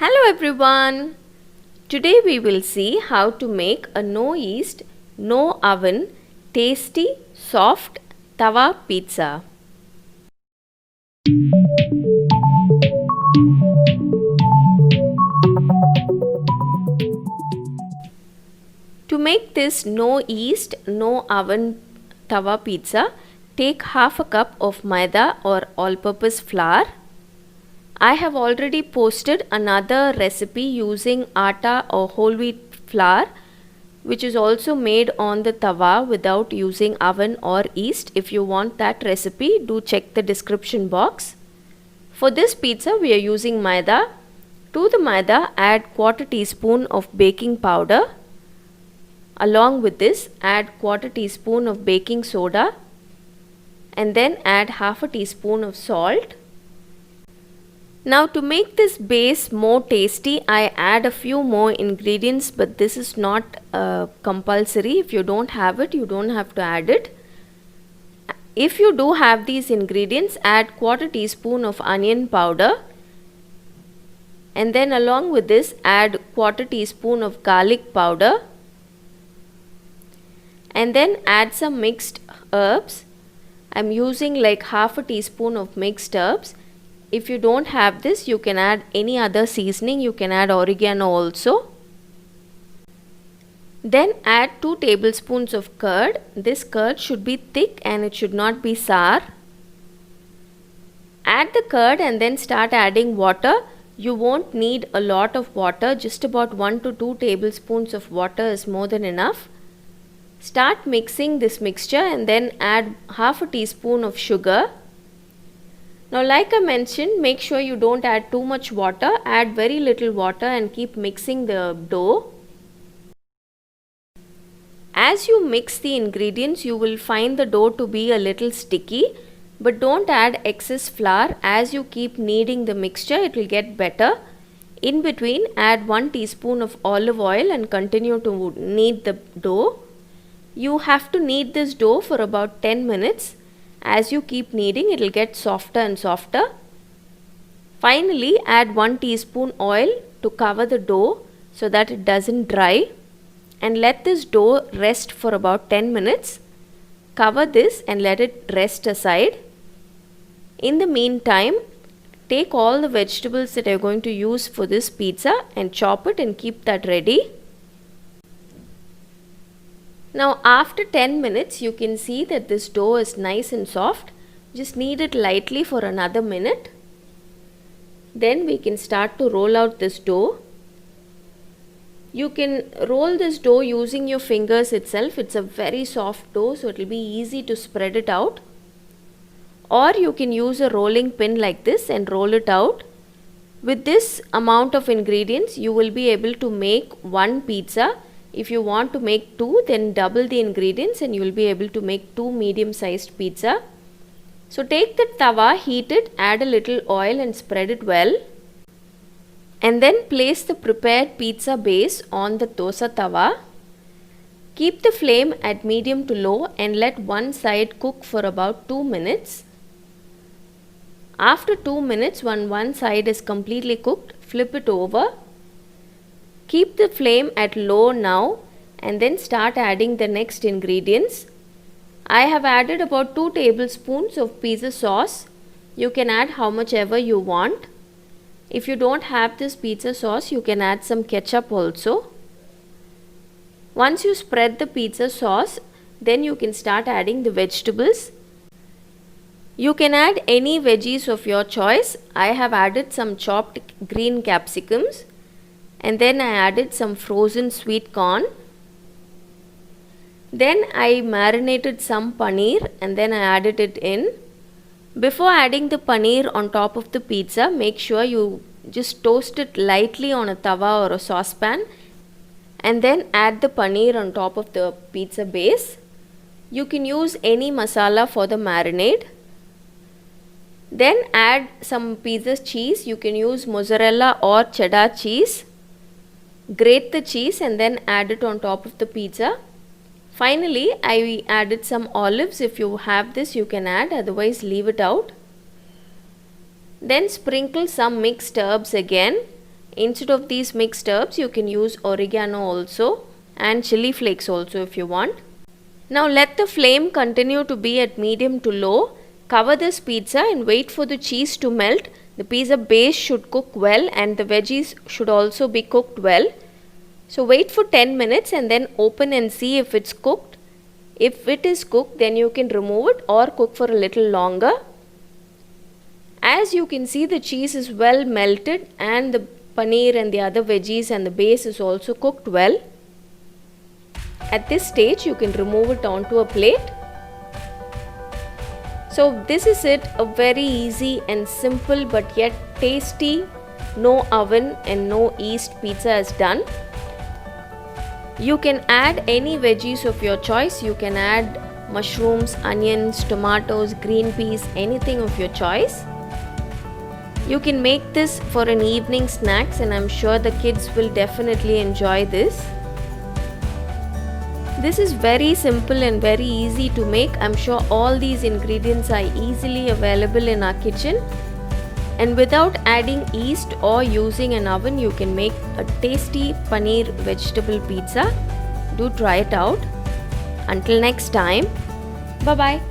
Hello everyone! Today we will see how to make a no yeast, no oven, tasty, soft tawa pizza. To make this no yeast, no oven tawa pizza, take half a cup of maida or all-purpose flour. I have already posted another recipe using atta or whole wheat flour, which is also made on the tawa without using oven or yeast. If you want that recipe, do check the description box. For this pizza, we are using maida. To the maida, add quarter teaspoon of baking powder. Along with this, add quarter teaspoon of baking soda and then add half a teaspoon of salt. Now to make this base more tasty, I add a few more ingredients, but this is not compulsory. If you don't have it, you don't have to add it. If you do have these ingredients, add quarter teaspoon of onion powder and then along with this add quarter teaspoon of garlic powder and then add some mixed herbs. I'm using like half a teaspoon of mixed herbs. If you don't have this, you can add any other seasoning. You can add oregano also. Then add 2 tablespoons of curd. This curd should be thick and it should not be sour. Add the curd and then start adding water. You won't need a lot of water. Just about 1 to 2 tablespoons of water is more than enough. Start mixing this mixture and then add half a teaspoon of sugar. Now like I mentioned, make sure you don't add too much water. Add very little water and keep mixing the dough. As you mix the ingredients, you will find the dough to be a little sticky, but don't add excess flour. As you keep kneading the mixture, it will get better. In between, add 1 teaspoon of olive oil and continue to knead the dough. You have to knead this dough for about 10 minutes. As you keep kneading, it will get softer and softer. Finally, add 1 teaspoon oil to cover the dough so that it doesn't dry and let this dough rest for about 10 minutes. Cover this and let it rest aside. In the meantime, take all the vegetables that you're going to use for this pizza and chop it and keep that ready. Now after 10 minutes, you can see that this dough is nice and soft. Just knead it lightly for another minute. Then we can start to roll out this dough. You can roll this dough using your fingers itself. It's a very soft dough, so it will be easy to spread it out. Or you can use a rolling pin like this and roll it out. With this amount of ingredients, you will be able to make one pizza. If you want to make 2, then double the ingredients and you will be able to make 2 medium-sized pizza. So take the tawa, heat it, add a little oil and spread it well. And then place the prepared pizza base on the dosa tawa. Keep the flame at medium to low and let one side cook for about 2 minutes. After 2 minutes, when one side is completely cooked, flip it over. Keep the flame at low now and then start adding the next ingredients. I have added about 2 tablespoons of pizza sauce. You can add how much ever you want. If you don't have this pizza sauce, you can add some ketchup also. Once you spread the pizza sauce, then you can start adding the vegetables. You can add any veggies of your choice. I have added some chopped green capsicums. And then I added some frozen sweet corn. Then I marinated some paneer and then I added it in. Before adding the paneer on top of the pizza, make sure you just toast it lightly on a tawa or a saucepan and then add the paneer on top of the pizza base. You can use any masala for the marinade. Then add some pizza cheese. You can use mozzarella or cheddar cheese. Grate the cheese and then add it on top of the pizza. Finally, I added some olives. If you have this, you can add, otherwise leave it out. Then sprinkle some mixed herbs again. Instead of these mixed herbs, you can use oregano also and chili flakes also if you want. Now let the flame continue to be at medium to low. Cover this pizza and wait for the cheese to melt. The pizza base should cook well and the veggies should also be cooked well. So wait for 10 minutes and then open and see if it's cooked. If it is cooked, then you can remove it or cook for a little longer. As you can see, the cheese is well melted and the paneer and the other veggies and the base is also cooked well. At this stage, you can remove it onto a plate. So this is it, a very easy and simple but yet tasty, no oven and no yeast pizza is done. You can add any veggies of your choice. You can add mushrooms, onions, tomatoes, green peas, anything of your choice. You can make this for an evening snacks and I'm sure the kids will definitely enjoy this. This is very simple and very easy to make. I'm sure all these ingredients are easily available in our kitchen. And without adding yeast or using an oven, you can make a tasty paneer vegetable pizza. Do try it out. Until next time, bye bye.